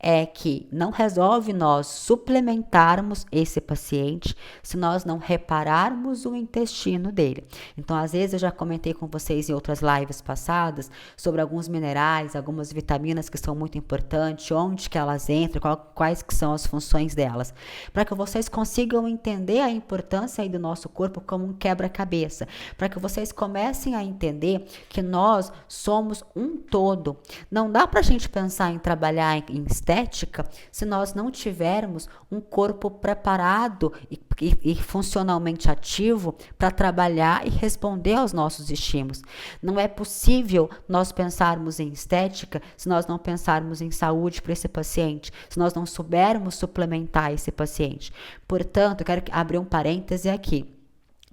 é que não resolve nós suplementarmos esse paciente se nós não repararmos o intestino dele. Então, às vezes, eu já comentei com vocês em outras lives passadas sobre alguns minerais, algumas vitaminas que são muito importantes, onde que elas entram, quais que são as funções delas, para que vocês consigam entender a importância aí do nosso corpo como um quebra-cabeça, para que vocês comecem a entender que nós somos um todo. Não dá para a gente pensar em trabalhar em estética se nós não tivermos um corpo preparado e funcionalmente ativo para trabalhar e responder aos nossos estímulos. Não é possível nós pensarmos em estética se nós não pensarmos em saúde para esse paciente, se nós não soubermos suplementar esse paciente. Portanto, eu quero abrir um parêntese aqui.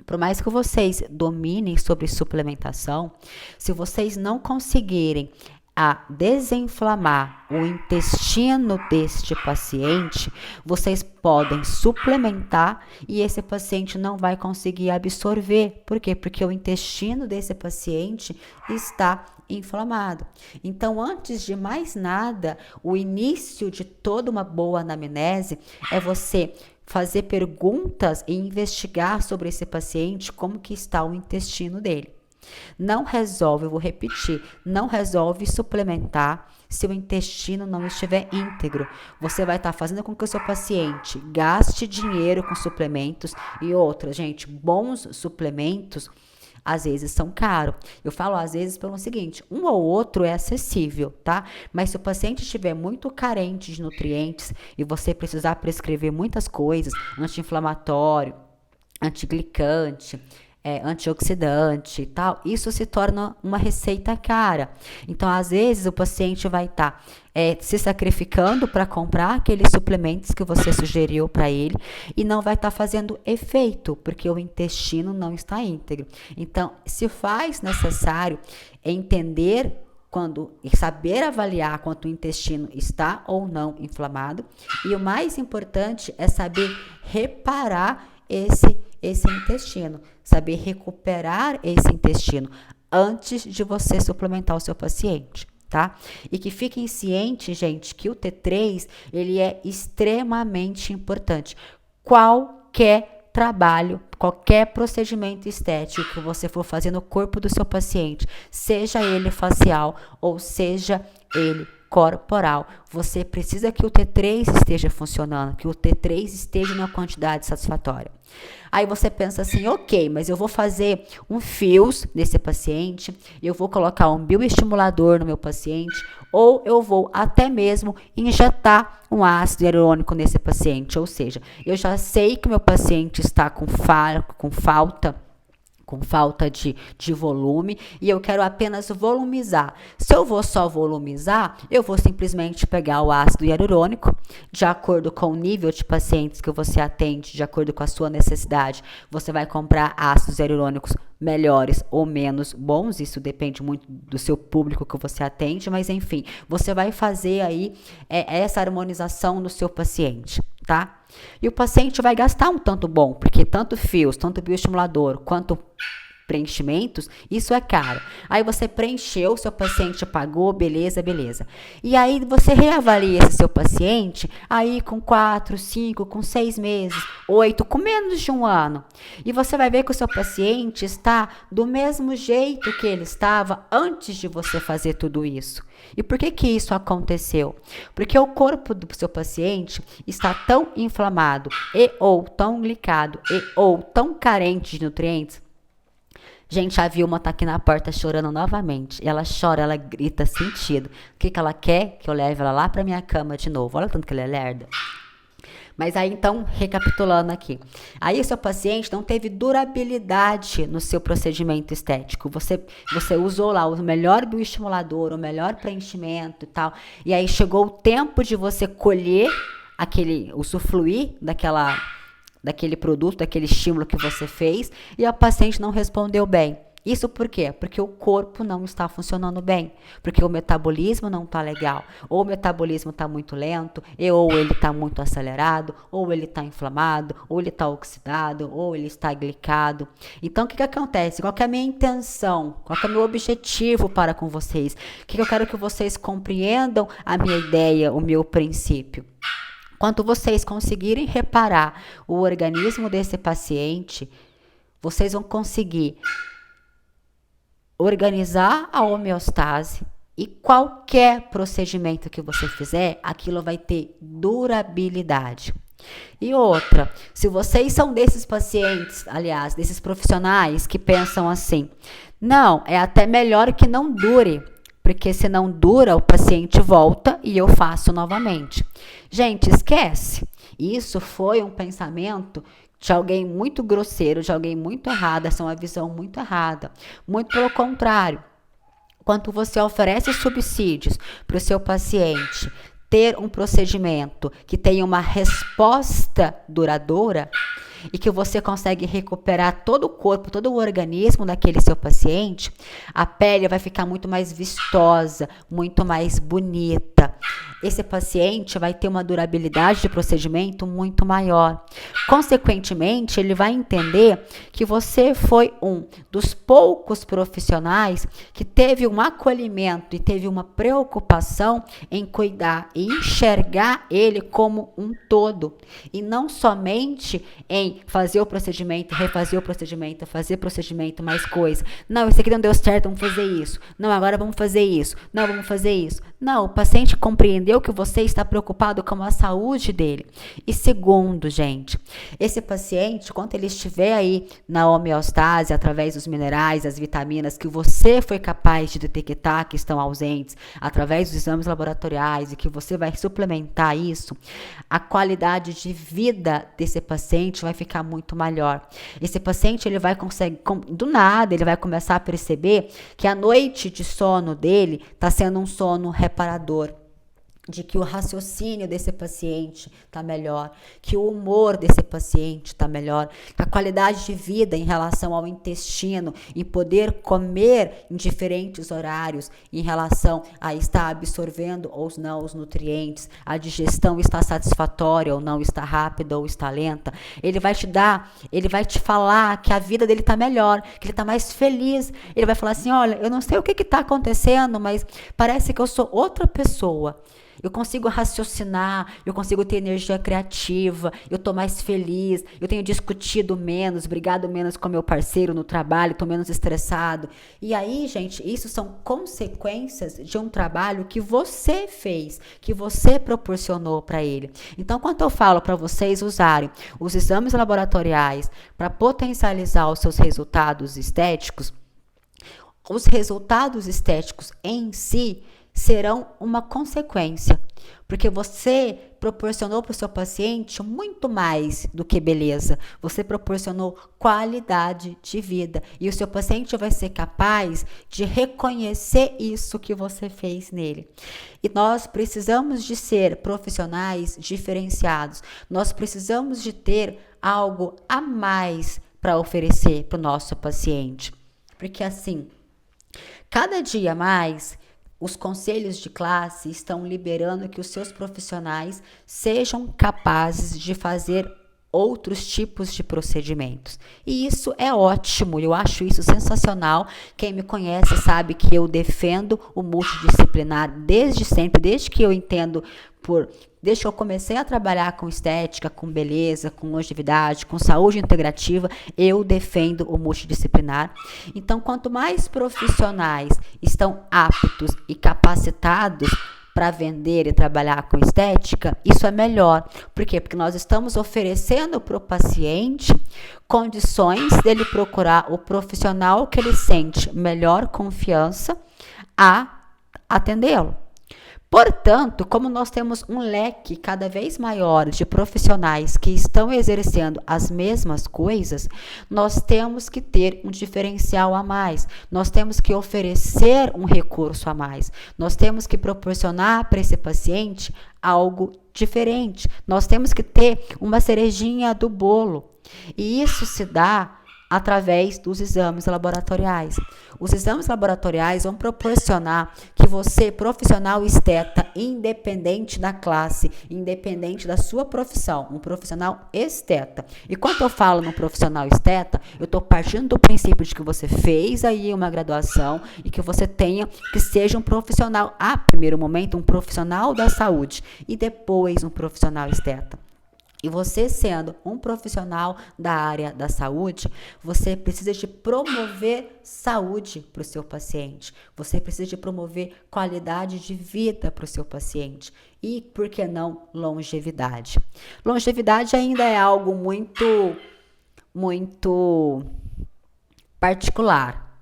Por mais que vocês dominem sobre suplementação, se vocês não conseguirem a desinflamar o intestino deste paciente, vocês podem suplementar e esse paciente não vai conseguir absorver. Por quê? Porque o intestino desse paciente está inflamado. Então, antes de mais nada, o início de toda uma boa anamnese é você fazer perguntas e investigar sobre esse paciente, como que está o intestino dele. Não resolve, eu vou repetir, não resolve suplementar se o intestino não estiver íntegro. Você vai estar fazendo com que o seu paciente gaste dinheiro com suplementos e outras, gente, bons suplementos às vezes são caros. Eu falo às vezes pelo seguinte, um ou outro é acessível, tá? Mas se o paciente estiver muito carente de nutrientes e você precisar prescrever muitas coisas, anti-inflamatório, antiglicante, antioxidante e tal, isso se torna uma receita cara. Então, às vezes, o paciente vai estar se sacrificando para comprar aqueles suplementos que você sugeriu para ele e não vai estar fazendo efeito, porque o intestino não está íntegro. Então, se faz necessário entender e saber avaliar quanto o intestino está ou não inflamado, e o mais importante é saber reparar esse intestino, saber recuperar esse intestino antes de você suplementar o seu paciente, tá? E que fiquem cientes, gente, que o T3, ele é extremamente importante. Qualquer trabalho, qualquer procedimento estético que você for fazer no corpo do seu paciente, seja ele facial ou seja ele corporal, você precisa que o T3 esteja funcionando, que o T3 esteja numa quantidade satisfatória. Aí você pensa assim, ok, mas eu vou fazer um fios nesse paciente, eu vou colocar um bioestimulador no meu paciente, ou eu vou até mesmo injetar um ácido hialurônico nesse paciente, ou seja, eu já sei que o meu paciente está com falta de volume e eu quero apenas volumizar. Se eu vou só volumizar, eu vou simplesmente pegar o ácido hialurônico, de acordo com o nível de pacientes que você atende, de acordo com a sua necessidade, você vai comprar ácidos hialurônicos melhores ou menos bons, isso depende muito do seu público que você atende, mas enfim, você vai fazer aí essa harmonização no seu paciente, tá? E o paciente vai gastar um tanto bom, porque tanto fios, tanto bioestimulador, quanto preenchimentos, isso é caro. Aí você preencheu, seu paciente pagou, beleza. E aí você reavalia esse seu paciente aí com 4, 5, com 6 meses, 8, com menos de um ano. E você vai ver que o seu paciente está do mesmo jeito que ele estava antes de você fazer tudo isso. E por que isso aconteceu? Porque o corpo do seu paciente está tão inflamado e ou tão glicado e ou tão carente de nutrientes. Gente, a Vilma tá aqui na porta chorando novamente. Ela chora, ela grita sentido. O que ela quer? Que eu leve ela lá pra minha cama de novo. Olha o tanto que ela é lerda. Mas aí, então, recapitulando aqui. Aí, o seu paciente não teve durabilidade no seu procedimento estético. Você usou lá o melhor bioestimulador, o melhor preenchimento e tal. E aí, chegou o tempo de você colher usufruir daquele produto, daquele estímulo que você fez, e a paciente não respondeu bem. Isso por quê? Porque o corpo não está funcionando bem, porque o metabolismo não está legal, ou o metabolismo está muito lento, ou ele está muito acelerado, ou ele está inflamado, ou ele está oxidado, ou ele está glicado. Então, o que acontece? Qual que é a minha intenção? Qual que é o meu objetivo para com vocês? O que eu quero que vocês compreendam a minha ideia, o meu princípio? Quando vocês conseguirem reparar o organismo desse paciente, vocês vão conseguir organizar a homeostase e qualquer procedimento que você fizer, aquilo vai ter durabilidade. E outra, se vocês são desses pacientes, aliás, desses profissionais que pensam assim, não, é até melhor que não dure, porque se não dura, o paciente volta e eu faço novamente. Gente, esquece. Isso foi um pensamento de alguém muito grosseiro, de alguém muito errado, essa é uma visão muito errada. Muito pelo contrário, quando você oferece subsídios para o seu paciente ter um procedimento que tenha uma resposta duradoura e que você consegue recuperar todo o corpo, todo o organismo daquele seu paciente, a pele vai ficar muito mais vistosa, muito mais bonita. Esse paciente vai ter uma durabilidade de procedimento muito maior. Consequentemente, ele vai entender que você foi um dos poucos profissionais que teve um acolhimento e teve uma preocupação em cuidar e enxergar ele como um todo. E não somente em fazer o procedimento, refazer o procedimento, fazer procedimento, mais coisa. Não, isso aqui não deu certo, vamos fazer isso. Não, agora vamos fazer isso. Não, vamos fazer isso. Não, o paciente compreendeu que você está preocupado com a saúde dele. E segundo, gente, esse paciente, quando ele estiver aí na homeostase, através dos minerais, das vitaminas que você foi capaz de detectar que estão ausentes, através dos exames laboratoriais e que você vai suplementar isso, a qualidade de vida desse paciente vai ficar muito melhor. Esse paciente, ele vai conseguir, do nada, ele vai começar a perceber que a noite de sono dele está sendo um sono reparador, de que o raciocínio desse paciente está melhor, que o humor desse paciente está melhor, que a qualidade de vida em relação ao intestino, em poder comer em diferentes horários, em relação a estar absorvendo ou não os nutrientes, a digestão está satisfatória ou não, está rápida ou está lenta. Ele vai te falar que a vida dele está melhor, que ele está mais feliz. Ele vai falar assim, olha, eu não sei o que está acontecendo, mas parece que eu sou outra pessoa. Eu consigo raciocinar, eu consigo ter energia criativa, eu estou mais feliz, eu tenho discutido menos, brigado menos com meu parceiro no trabalho, estou menos estressado. E aí, gente, isso são consequências de um trabalho que você fez, que você proporcionou para ele. Então, quando eu falo para vocês usarem os exames laboratoriais para potencializar os seus resultados estéticos, os resultados estéticos em si serão uma consequência, porque você proporcionou para o seu paciente muito mais do que beleza, você proporcionou qualidade de vida, e o seu paciente vai ser capaz de reconhecer isso que você fez nele. E nós precisamos de ser profissionais diferenciados, nós precisamos de ter algo a mais para oferecer para o nosso paciente, porque assim, cada dia mais, os conselhos de classe estão liberando que os seus profissionais sejam capazes de fazer outros tipos de procedimentos. E isso é ótimo, eu acho isso sensacional. Quem me conhece sabe que eu defendo o multidisciplinar desde sempre, desde que eu entendo desde que eu comecei a trabalhar com estética, com beleza, com longevidade, com saúde integrativa, eu defendo o multidisciplinar. Então, quanto mais profissionais estão aptos e capacitados para vender e trabalhar com estética, isso é melhor. Por quê? Porque nós estamos oferecendo para o paciente condições dele procurar o profissional que ele sente melhor confiança a atendê-lo. Portanto, como nós temos um leque cada vez maior de profissionais que estão exercendo as mesmas coisas, nós temos que ter um diferencial a mais, nós temos que oferecer um recurso a mais, nós temos que proporcionar para esse paciente algo diferente, nós temos que ter uma cerejinha do bolo. E isso se dá através dos exames laboratoriais. Os exames laboratoriais vão proporcionar que você, profissional esteta, independente da classe, independente da sua profissão, um profissional esteta. E quando eu falo no profissional esteta, eu estou partindo do princípio de que você fez aí uma graduação e que você tenha que seja um profissional, a primeiro momento, um profissional da saúde e depois um profissional esteta. E você sendo um profissional da área da saúde, você precisa de promover saúde para o seu paciente. Você precisa de promover qualidade de vida para o seu paciente. E, por que não, longevidade? Longevidade ainda é algo muito particular.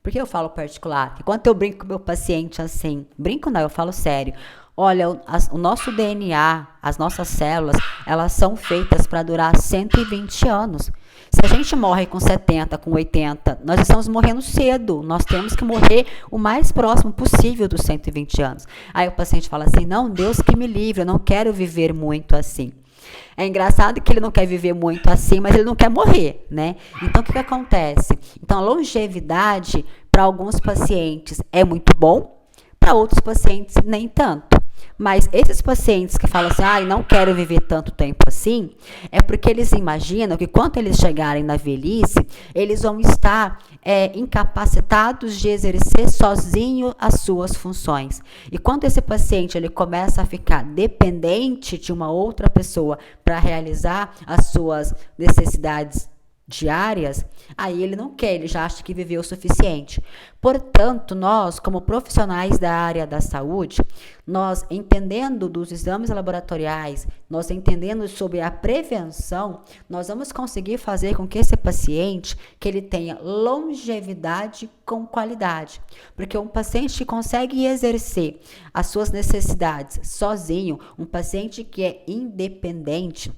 Por que eu falo particular? Porque quando eu brinco com meu paciente assim, brinco não, eu falo sério. Olha, o nosso DNA, as nossas células, elas são feitas para durar 120 anos. Se a gente morre com 70, com 80, nós estamos morrendo cedo. Nós temos que morrer o mais próximo possível dos 120 anos. Aí o paciente fala assim, não, Deus que me livre, eu não quero viver muito assim. É engraçado que ele não quer viver muito assim, mas ele não quer morrer, né? Então, o que acontece? Então, a longevidade, para alguns pacientes, é muito bom, para outros pacientes, nem tanto. Mas esses pacientes que falam assim, não quero viver tanto tempo assim, é porque eles imaginam que quando eles chegarem na velhice, eles vão estar incapacitados de exercer sozinho as suas funções. E quando esse paciente ele começa a ficar dependente de uma outra pessoa para realizar as suas necessidades diárias, aí ele não quer, ele já acha que viveu o suficiente. Portanto, nós, como profissionais da área da saúde, nós entendendo dos exames laboratoriais, nós entendendo sobre a prevenção, nós vamos conseguir fazer com que esse paciente, que ele tenha longevidade com qualidade. Porque um paciente que consegue exercer as suas necessidades sozinho, um paciente que é independente,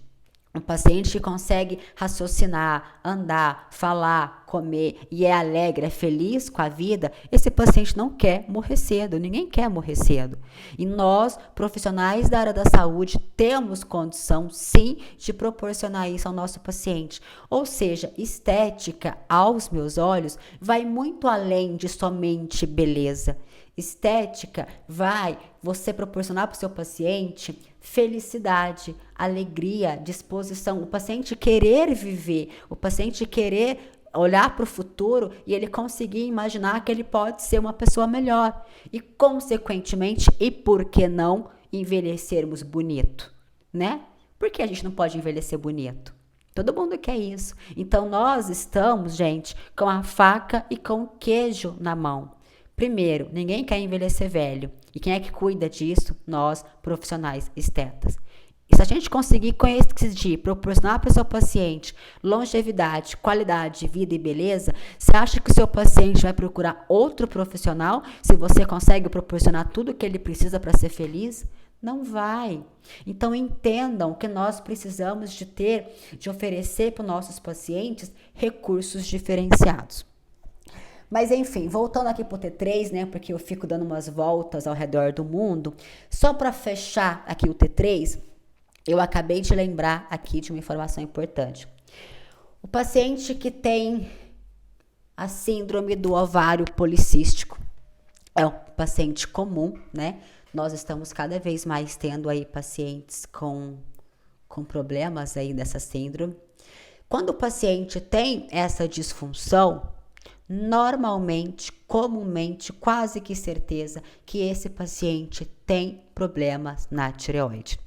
Um paciente que consegue raciocinar, andar, falar, comer e é alegre, é feliz com a vida, esse paciente não quer morrer cedo, ninguém quer morrer cedo. E nós, profissionais da área da saúde, temos condição, sim, de proporcionar isso ao nosso paciente. Ou seja, estética, aos meus olhos, vai muito além de somente beleza. Estética vai você proporcionar para o seu paciente felicidade, alegria, disposição, o paciente querer viver, o paciente querer olhar para o futuro e ele conseguir imaginar que ele pode ser uma pessoa melhor e, consequentemente, e por que não envelhecermos bonito, né? Por que a gente não pode envelhecer bonito? Todo mundo quer isso. Então, nós estamos, gente, com a faca e com o queijo na mão. Primeiro, ninguém quer envelhecer velho. E quem é que cuida disso? Nós, profissionais estetas. E se a gente conseguir coincidir, proporcionar para o seu paciente longevidade, qualidade de vida e beleza, você acha que o seu paciente vai procurar outro profissional se você consegue proporcionar tudo o que ele precisa para ser feliz? Não vai. Então entendam que nós precisamos de oferecer para os nossos pacientes recursos diferenciados. Mas enfim, voltando aqui pro T3, né, porque eu fico dando umas voltas ao redor do mundo, só para fechar aqui o T3, eu acabei de lembrar aqui de uma informação importante. O paciente que tem a síndrome do ovário policístico é um paciente comum, né? Nós estamos cada vez mais tendo aí pacientes com problemas aí dessa síndrome. Quando o paciente tem essa disfunção, normalmente, comumente, quase que certeza que esse paciente tem problemas na tireoide.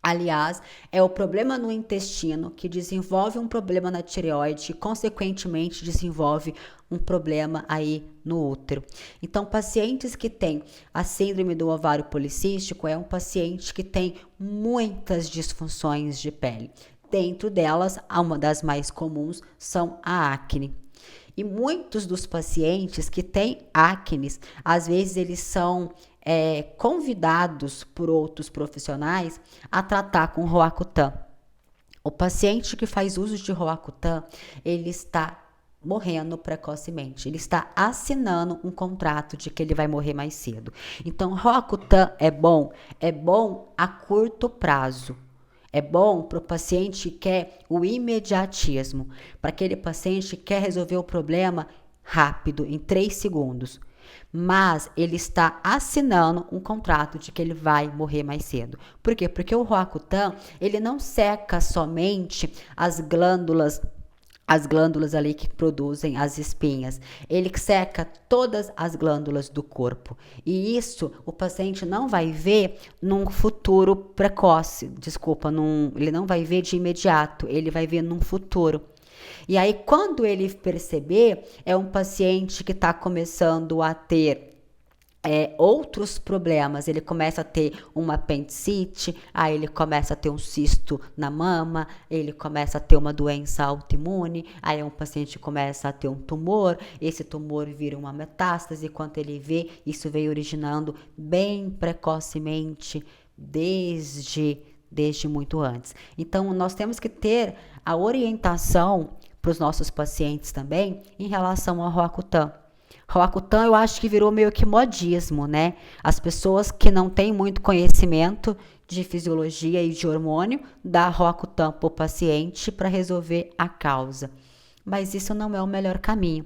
Aliás, é o problema no intestino que desenvolve um problema na tireoide e, consequentemente, desenvolve um problema aí no útero. Então, pacientes que têm a síndrome do ovário policístico é um paciente que tem muitas disfunções de pele. Dentro delas, uma das mais comuns são a acne. E muitos dos pacientes que têm acne, às vezes eles são convidados por outros profissionais a tratar com Roacutan. O paciente que faz uso de Roacutan, ele está morrendo precocemente, ele está assinando um contrato de que ele vai morrer mais cedo. Então, Roacutan é bom a curto prazo. É bom para o paciente que quer o imediatismo, para aquele paciente que quer resolver o problema rápido, em 3 segundos. Mas ele está assinando um contrato de que ele vai morrer mais cedo. Por quê? Porque o Roacutan, ele não seca somente as glândulas ali que produzem as espinhas. Ele seca todas as glândulas do corpo. E isso o paciente não vai ver num futuro precoce. Ele não vai ver de imediato, ele vai ver num futuro. E aí, quando ele perceber, é um paciente que está começando a ter outros problemas. Ele começa a ter uma apendicite, aí ele começa a ter um cisto na mama, ele começa a ter uma doença autoimune, aí um paciente começa a ter um tumor, esse tumor vira uma metástase, quando ele vê, isso veio originando bem precocemente, desde muito antes. Então, nós temos que ter a orientação para os nossos pacientes também em relação ao Roacutan. Roacutan eu acho que virou meio que modismo, né? As pessoas que não têm muito conhecimento de fisiologia e de hormônio dá Roacutan para o paciente para resolver a causa. Mas isso não é o melhor caminho.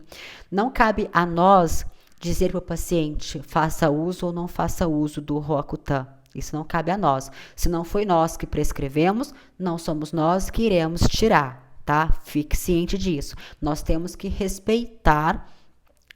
Não cabe a nós dizer para o paciente faça uso ou não faça uso do Roacutan. Isso não cabe a nós. Se não foi nós que prescrevemos, não somos nós que iremos tirar, tá? Fique ciente disso. Nós temos que respeitar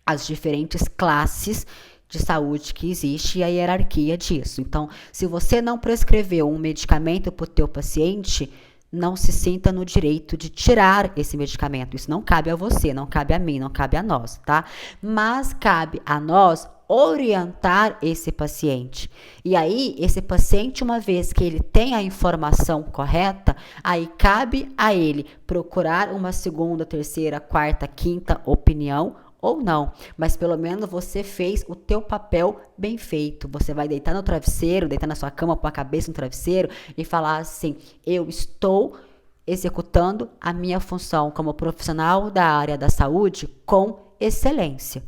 as diferentes classes de saúde que existe e a hierarquia disso. Então, se você não prescreveu um medicamento para o teu paciente, não se sinta no direito de tirar esse medicamento. Isso não cabe a você, não cabe a mim, não cabe a nós, tá? Mas cabe a nós orientar esse paciente. E aí, esse paciente, uma vez que ele tem a informação correta, aí cabe a ele procurar uma segunda, terceira, quarta, quinta opinião ou não, mas pelo menos você fez o teu papel bem feito. Você vai deitar no travesseiro, deitar na sua cama, pôr a cabeça no travesseiro e falar assim: eu estou executando a minha função como profissional da área da saúde com excelência.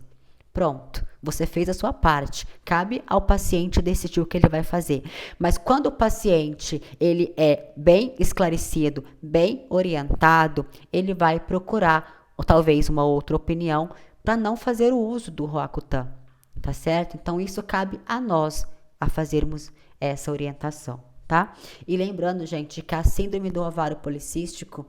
Pronto, você fez a sua parte. Cabe ao paciente decidir o que ele vai fazer. Mas quando o paciente ele é bem esclarecido, bem orientado, ele vai procurar ou talvez uma outra opinião para não fazer o uso do Roacutan, tá certo? Então isso cabe a nós a fazermos essa orientação, tá? E lembrando, gente, que a síndrome do ovário policístico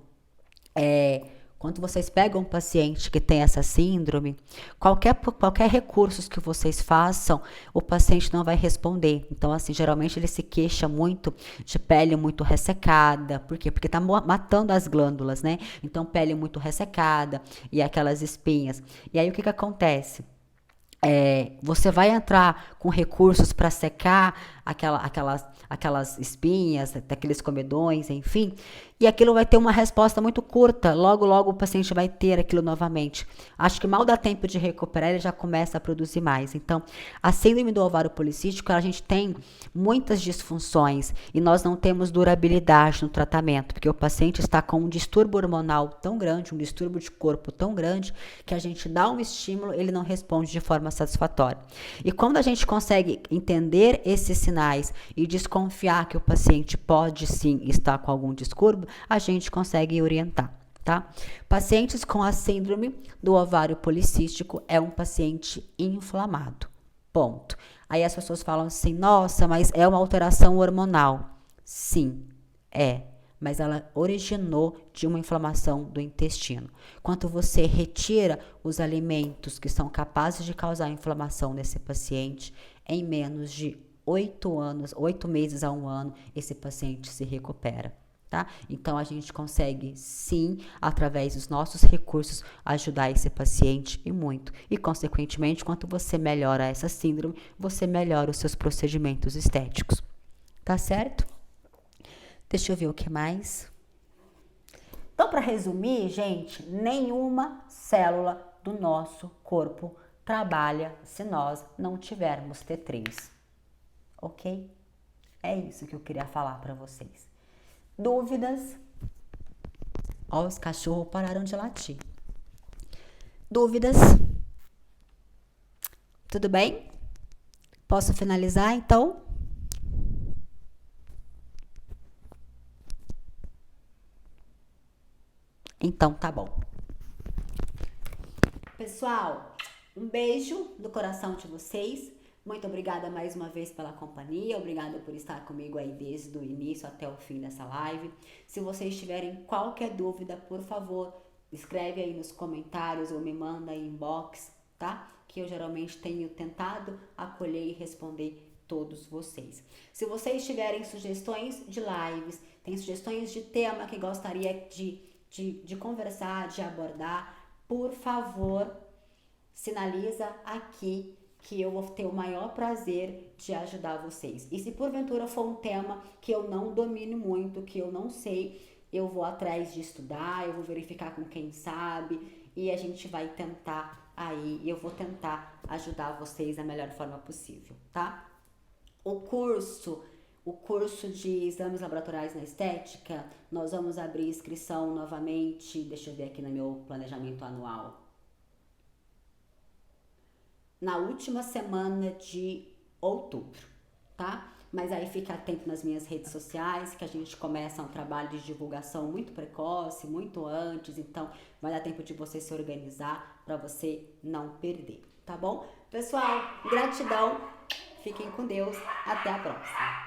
quando vocês pegam um paciente que tem essa síndrome, qualquer recursos que vocês façam, o paciente não vai responder. Então, assim, geralmente ele se queixa muito de pele muito ressecada. Por quê? Porque tá matando as glândulas, né? Então, pele muito ressecada e aquelas espinhas. E aí, o que acontece? Você vai entrar com recursos para secar aquelas espinhas, daqueles comedões, enfim, e aquilo vai ter uma resposta muito curta. Logo, logo o paciente vai ter aquilo novamente. Acho que mal dá tempo de recuperar, ele já começa a produzir mais. Então, a síndrome do ovário policístico, a gente tem muitas disfunções e nós não temos durabilidade no tratamento, porque o paciente está com um distúrbio hormonal tão grande, um distúrbio de corpo tão grande, que a gente dá um estímulo, ele não responde de forma satisfatória. E quando a gente consegue entender esses sinais e desconfiar que o paciente pode sim estar com algum distúrbio, a gente consegue orientar, tá? Pacientes com a síndrome do ovário policístico é um paciente inflamado, ponto. Aí as pessoas falam assim, nossa, mas é uma alteração hormonal. Sim, mas ela originou de uma inflamação do intestino. Quando você retira os alimentos que são capazes de causar inflamação nesse paciente, em menos de 8 meses a 1 ano, esse paciente se recupera. Tá? Então, a gente consegue, sim, através dos nossos recursos, ajudar esse paciente e muito. E, consequentemente, quanto você melhora essa síndrome, você melhora os seus procedimentos estéticos. Tá certo? Deixa eu ver o que mais. Então, para resumir, gente, nenhuma célula do nosso corpo trabalha se nós não tivermos T3. Ok? É isso que eu queria falar para vocês. Dúvidas? Ó, os cachorros pararam de latir. Dúvidas? Tudo bem? Posso finalizar, então? Então, tá bom. Pessoal, um beijo do coração de vocês. Muito obrigada mais uma vez pela companhia, obrigada por estar comigo aí desde o início até o fim dessa live. Se vocês tiverem qualquer dúvida, por favor, escreve aí nos comentários ou me manda em inbox, tá? Que eu geralmente tenho tentado acolher e responder todos vocês. Se vocês tiverem sugestões de lives, tem sugestões de tema que gostaria de conversar, de abordar, por favor, sinaliza aqui que eu vou ter o maior prazer de ajudar vocês. E se porventura for um tema que eu não domino muito, que eu não sei, eu vou atrás de estudar, eu vou verificar com quem sabe e a gente vai tentar aí, eu vou tentar ajudar vocês da melhor forma possível, tá? O curso de exames laboratoriais na estética, nós vamos abrir inscrição novamente, deixa eu ver aqui no meu planejamento anual, na última semana de outubro, tá? Mas aí fica atento nas minhas redes sociais, que a gente começa um trabalho de divulgação muito precoce, muito antes, então vai dar tempo de você se organizar para você não perder, tá bom? Pessoal, gratidão, fiquem com Deus, até a próxima.